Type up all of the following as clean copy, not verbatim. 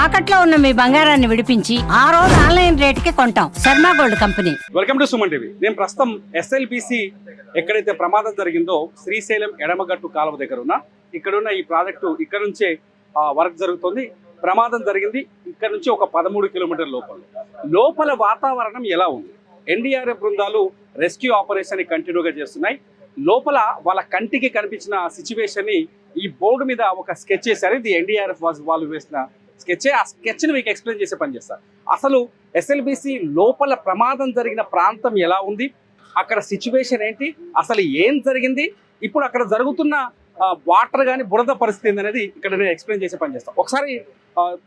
తాకట్లో ఉన్న మీ బంగారాన్ని విడిపించి ఆ రోజు ఆన్లైన్ రేటుకి కొంటాం. Sharma gold company. Welcome to Suman TV. నేను ప్రస్తుతం ఎస్ఎల్బిసి ఎక్కడైతే ప్రమాదం జరిగిందో శ్రీశైలం ఎడమగట్టు కాలువ దగ్గర ఉన్న ఇక్కడున్న ఈ ప్రాజెక్టు ఇక్కడ నుంచే వర్క్ జరుగుతుంది. ప్రమాదం జరిగింది ఇక్కడ నుంచి ఒక 13 కిలోమీటర్ల లోపల వాతావరణం ఎలా ఉంది? ఎన్డీఆర్ఎఫ్ బృందాలు రెస్క్యూ ఆపరేషన్ కంటిన్యూగా చేస్తున్నాయి. లోపల వాళ్ళ కంటికి కనిపించిన సిచ్యువేషన్ ని ఈ బోర్డు మీద ఒక స్కెచ్ చేశారు. ఇది ఎన్డీఆర్ఎఫ్ వాళ్ళు వేసిన స్కెచ్. ఆ స్కెచ్ ని మీకు ఎక్స్ప్లెయిన్ చేసే పని చేస్తారు. అసలు ఎస్ఎల్బిసి లోపల ప్రమాదం జరిగిన ప్రాంతం ఎలా ఉంది, అక్కడ సిచ్యువేషన్ ఏంటి, అసలు ఏం జరిగింది, ఇప్పుడు అక్కడ జరుగుతున్న వాటర్ కానీ బురద పరిస్థితి ఏందనేది ఇక్కడ నేను ఎక్స్ప్లెయిన్ చేసే పని చేస్తాను. ఒకసారి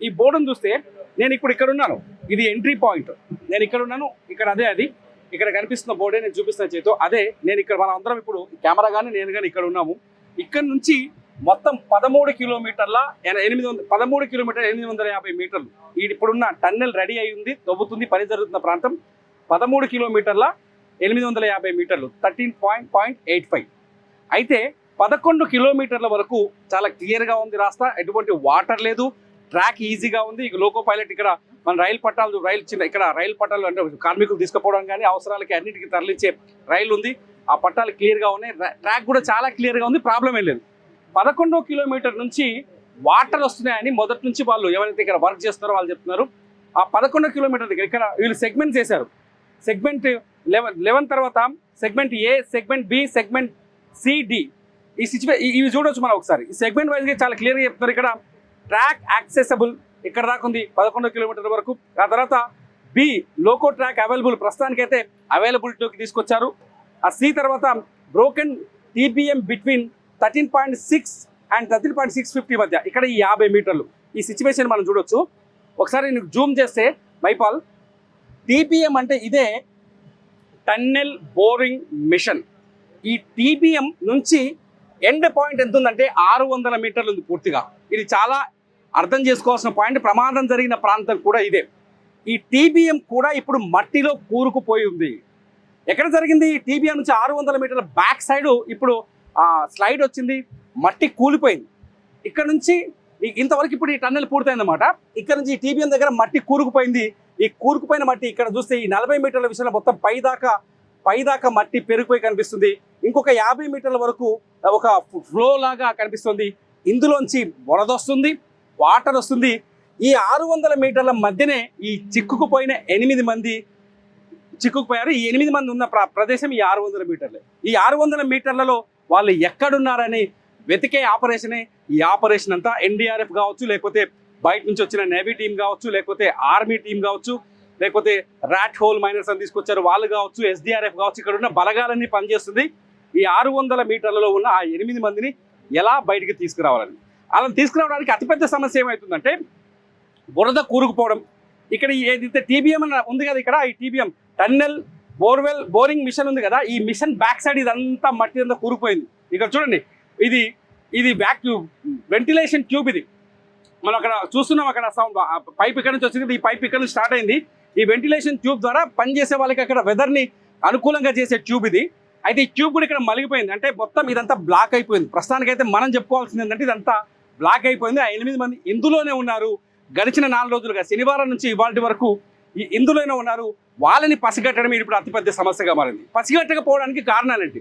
ఈ బోర్డును చూస్తే నేను ఇప్పుడు ఇక్కడ ఉన్నాను. ఇది ఎంట్రీ పాయింట్. నేను ఇక్కడ ఉన్నాను. ఇక్కడ అదే అది ఇక్కడ కనిపిస్తున్న బోర్డే నేను చూపిస్తున్న చేతో అదే నేను ఇక్కడ మనం అందరం ఇప్పుడు కెమెరా కానీ నేను కానీ ఇక్కడ ఉన్నాము. ఇక్కడ నుంచి మొత్తం 13 కిలోమీటర్ల 850 మీటర్లు ఇప్పుడున్న టన్నెల్ రెడీ అయి ఉంది, తవ్వుతుంది, పని జరుగుతున్న ప్రాంతం 13 కిలోమీటర్ల 850 మీటర్లు 13.85. అయితే 11 కిలోమీటర్ల వరకు చాలా క్లియర్గా ఉంది రాస్తా. ఎటువంటి వాటర్ లేదు, ట్రాక్ ఈజీగా ఉంది. ఇక లోకో పైలట్ ఇక్కడ మన రైలు పట్టాలు అంటే కార్మికులు తీసుకుపోవడం కానీ అవసరాలకి అన్నిటికీ తరలించే రైలు ఉంది. ఆ పట్టాలు క్లియర్గా ఉన్నాయి. ట్రాక్ కూడా చాలా క్లియర్గా ఉంది, ప్రాబ్లం ఏం లేదు. 11 కిలోమీటర్ నుంచి వాటర్ వస్తున్నాయని మొదటి నుంచి వాళ్ళు ఎవరైతే ఇక్కడ వర్క్ చేస్తున్నారో వాళ్ళు చెప్తున్నారు. ఆ 11 కిలోమీటర్ దగ్గర ఇక్కడ వీళ్ళు సెగ్మెంట్ చేశారు. సెగ్మెంట్ 11 తర్వాత సెగ్మెంట్ ఏ, సెగ్మెంట్ బి, సెగ్మెంట్ సిడి ఇవి చూడవచ్చు మనం ఒకసారి. ఈ సెగ్మెంట్ వైజ్గా చాలా క్లియర్గా చెప్తున్నారు. ఇక్కడ ట్రాక్ యాక్సెసబుల్ ఇక్కడ దాకా ఉంది 11 కిలోమీటర్ల వరకు. ఆ తర్వాత బి లోకో ట్రాక్ అవైలబుల్, ప్రస్తుతానికైతే అవైలబిలిటీకి తీసుకొచ్చారు. ఆ సి తర్వాత బ్రోకెన్ టీబీఎం బిట్వీన్ 13.6 అండ్ 13.650 మధ్య ఇక్కడ ఈ 50 మీటర్లు. ఈ సిచ్యువేషన్ మనం చూడొచ్చు. ఒకసారి నేను జూమ్ చేస్తే మైపాల్ టీబీఎం అంటే ఇదే టన్నెల్ బోరింగ్ మిషన్. ఈ టీబీఎం నుంచి ఎండ్ పాయింట్ ఎంత ఉందంటే 600 మీటర్లు ఉంది పూర్తిగా. ఇది చాలా అర్థం చేసుకోవాల్సిన పాయింట్. ప్రమాదం జరిగిన ప్రాంతం కూడా ఇదే. ఈ టీబీఎం కూడా ఇప్పుడు మట్టిలో కూరుకుపోయి ఉంది. ఎక్కడ జరిగింది? ఈ టీబీఎం నుంచి 600 మీటర్ల బ్యాక్ సైడ్ ఇప్పుడు స్లైడ్ వచ్చింది, మట్టి కూలిపోయింది. ఇక్కడ నుంచి ఇంతవరకు ఇప్పుడు ఈ టన్నెల్ పూర్తయిందన్నమాట. ఇక్కడ నుంచి ఈ టీబీఎం దగ్గర మట్టి కూరుకుపోయింది. ఈ కూరుకుపోయిన మట్టి ఇక్కడ చూస్తే ఈ 40 మీటర్ల విషయంలో మొత్తం పైదాకా మట్టి పెరిగిపోయి కనిపిస్తుంది. ఇంకొక 50 మీటర్ల వరకు ఒక ఫ్లో లాగా కనిపిస్తుంది. ఇందులోంచి వరద వస్తుంది, వాటర్ వస్తుంది. ఈ 600 మీటర్ల మధ్యనే ఈ చిక్కుకుపోయిన 8 మంది చిక్కుకుపోయారు. ఈ 8 మంది ఉన్న ప్రదేశం ఈ 600 మీటర్లే. ఈ 600 మీటర్లలో వాళ్ళు ఎక్కడున్నారని వెతికే ఆపరేషనే ఈ ఆపరేషన్ అంతా. ఎన్డీఆర్ఎఫ్ కావచ్చు, లేకపోతే బయట నుంచి వచ్చిన నేవీ టీం కావచ్చు, లేకపోతే ఆర్మీ టీం కావచ్చు, లేకపోతే ర్యాట్ హోల్ మైనర్స్ అని తీసుకొచ్చారు వాళ్ళు కావచ్చు, ఎస్డీఆర్ఎఫ్ కావచ్చు, ఇక్కడ ఉన్న బలగాలన్నీ పనిచేస్తుంది. ఈ 600 మీటర్లలో ఉన్న ఆ 8 మందిని ఎలా బయటికి తీసుకురావాలని. అలా తీసుకురావడానికి అతిపెద్ద సమస్య ఏమవుతుందంటే బురద కూరుకుపోవడం. ఇక్కడ ఏదైతే టీబీఎం ఉంది కదా, ఇక్కడ ఈ టీబీఎం టన్నెల్ బోరింగ్ మిషన్ ఉంది కదా, ఈ మిషన్ బ్యాక్ సైడ్ ఇదంతా మట్టి అంతా కూరుకుపోయింది. ఇక్కడ చూడండి, ఇది వెంటిలేషన్ ట్యూబ్. ఇది మనం అక్కడ చూస్తున్నాం. అక్కడ సౌండ్ పైప్ ఇక్కడ నుంచి వచ్చింది. ఈ పైప్ ఇక్కడ నుంచి స్టార్ట్ అయింది. ఈ వెంటిలేషన్ ట్యూబ్ ద్వారా పనిచేసే వాళ్ళకి అక్కడ వెదర్ని అనుకూలంగా చేసే ట్యూబ్ ఇది. అయితే ఈ ట్యూబ్ కూడా ఇక్కడ మలిగిపోయింది. అంటే మొత్తం ఇదంతా బ్లాక్ అయిపోయింది. ప్రస్తుతానికైతే మనం చెప్పుకోవాల్సింది ఏంటంటే ఇదంతా బ్లాక్ అయిపోయింది. ఆ 8 మంది ఇందులోనే ఉన్నారు. గడిచిన 4 రోజులుగా శనివారం నుంచి ఇవాళ వరకు ఇందులోనే ఉన్నారు. వాళ్ళని పసిగట్టడం ఇప్పుడు అతిపెద్ద సమస్యగా మారింది. పసిగట్టకపోవడానికి కారణాలేంటి?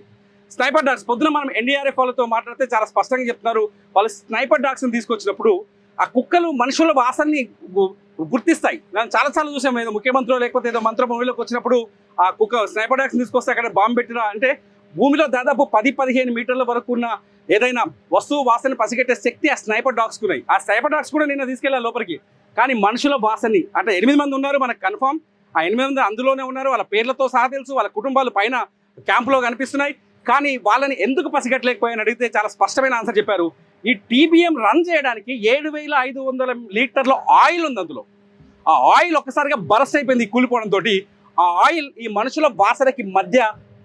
Sniffer dogs. పొద్దున మనం ఎన్డీఆర్ఎఫ్ వాళ్ళతో మాట్లాడితే చాలా స్పష్టంగా చెప్తున్నారు. వాళ్ళు స్నైపర్ డాగ్స్ని తీసుకొచ్చినప్పుడు ఆ కుక్కలు మనుషుల వాసనని గుర్తిస్తాయి. నేను చాలాసార్లు చూసాము. ఏదో ముఖ్యమంత్రి లేకపోతే ఏదో మంత్రి భూమిలోకి వచ్చినప్పుడు ఆ కుక్క స్నైపర్ డాగ్స్ని తీసుకొస్తే అక్కడ బాంబు పెట్టినా అంటే భూమిలో దాదాపు 10-15 మీటర్ల వరకు ఉన్న ఏదైనా వస్తువు వాసన పసిగట్టే శక్తి ఆ స్నైపర్ డాగ్స్కి ఉన్నాయి. ఆ స్నైపర్ డాగ్స్ కూడా నిన్న తీసుకెళ్ళాలి లోపలికి. కానీ మనుషుల వాసనని అంటే 8 మంది ఉన్నారు మనకు కన్ఫామ్. ఆ 8 మంది అందులోనే ఉన్నారు. వాళ్ళ పేర్లతో సహా తెలుసు. వాళ్ళ కుటుంబాలు పైన క్యాంపులో కనిపిస్తున్నాయి. కానీ వాళ్ళని ఎందుకు పసిగట్టలేకపోయాయని అడిగితే చాలా స్పష్టమైన ఆన్సర్ చెప్పారు. ఈ టీబీఎం రన్ చేయడానికి 7,500 లీటర్ల ఆయిల్ ఉంది అందులో. ఆ ఆయిల్ ఒక్కసారిగా బరస్ట్ అయిపోయింది ఈ కూలిపోవడంతో. ఆ ఆయిల్ ఈ మనుషుల వాసనకి మధ్య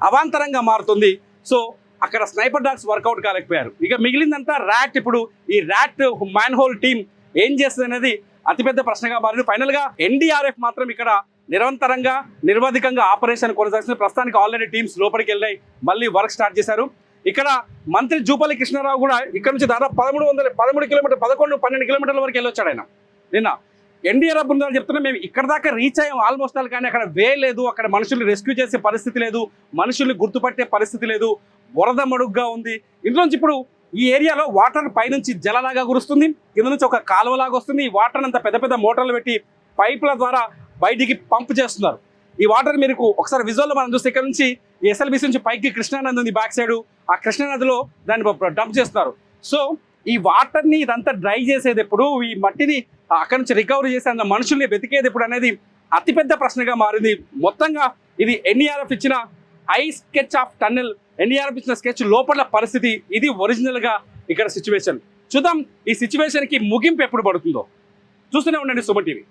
అవాంతరంగా మారుతుంది. సో అక్కడ స్నైపర్ డాగ్స్ వర్కౌట్ కాలేకపోయారు. ఇక మిగిలిందంతా ర్యాట్. ఇప్పుడు ఈ ర్యాట్ మ్యాన్ హోల్ టీం ఏం చేస్తుంది అనేది అతిపెద్ద ప్రశ్నగా మారింది. ఫైనల్గా ఎన్డీఆర్ఎఫ్ మాత్రం ఇక్కడ నిరంతరంగా నిర్వాధికంగా ఆపరేషన్ కొనసాగుతుంది. ప్రస్తుతానికి ఆల్రెడీ టీమ్స్ లోపలికి వెళ్ళాయి, మళ్ళీ వర్క్ స్టార్ట్ చేశారు. ఇక్కడ మంత్రి జూపల్లి కృష్ణారావు కూడా ఇక్కడ నుంచి దాదాపు 13 కిలోమీటర్ 11-12 కిలోమీటర్ల వరకు వెళ్ళొచ్చాడు ఆయన నిన్న. ఎన్డీఆర్ఎఫ్ బృందాలు చెప్తున్నా మేము ఇక్కడ దాకా రీచ్ అయ్యాం ఆల్మోస్ట్ ఆల్, కానీ అక్కడ వే లేదు, అక్కడ మనుషుల్ని రెస్క్యూ చేసే పరిస్థితి లేదు, మనుషుల్ని గుర్తుపట్టే పరిస్థితి లేదు, బురద మడుగ్గా ఉంది. ఇందులోంచి ఇప్పుడు ఈ ఏరియాలో వాటర్ పైనుంచి జలలాగా కురుస్తుంది, కింద నుంచి ఒక కాలువలాగా వస్తుంది. ఈ వాటర్ అంతా పెద్ద పెద్ద మోటార్లు పెట్టి పైపుల ద్వారా బయటికి పంప్ చేస్తున్నారు. ఈ వాటర్ మీరు ఒకసారి విజువల్లో మనం చూస్తే ఇక్కడ నుంచి ఎస్ఎల్బిసి నుంచి పైకి కృష్ణానది ఉంది బ్యాక్ సైడ్, ఆ కృష్ణానదిలో దాన్ని డంప్ చేస్తున్నారు. సో ఈ వాటర్ని ఇదంతా డ్రై చేసేది ఎప్పుడు, ఈ మట్టిని అక్కడ నుంచి రికవరీ చేసే అంత మనుషుల్ని వెతికేది ఎప్పుడు అనేది అతిపెద్ద ప్రశ్నగా మారింది. మొత్తంగా ఇది ఎన్డీఆర్ఎఫ్ ఇచ్చిన I sketch of tunnel, NDRF ఇచ్చిన స్కెచ్ లోపల పరిస్థితి, ఇది ఒరిజినల్గా ఇక్కడ సిచ్యువేషన్. చూద్దాం ఈ సిచ్యువేషన్కి ముగింపు ఎప్పుడు పడుతుందో. చూస్తూనే ఉండండి సుమన్ టీవీ.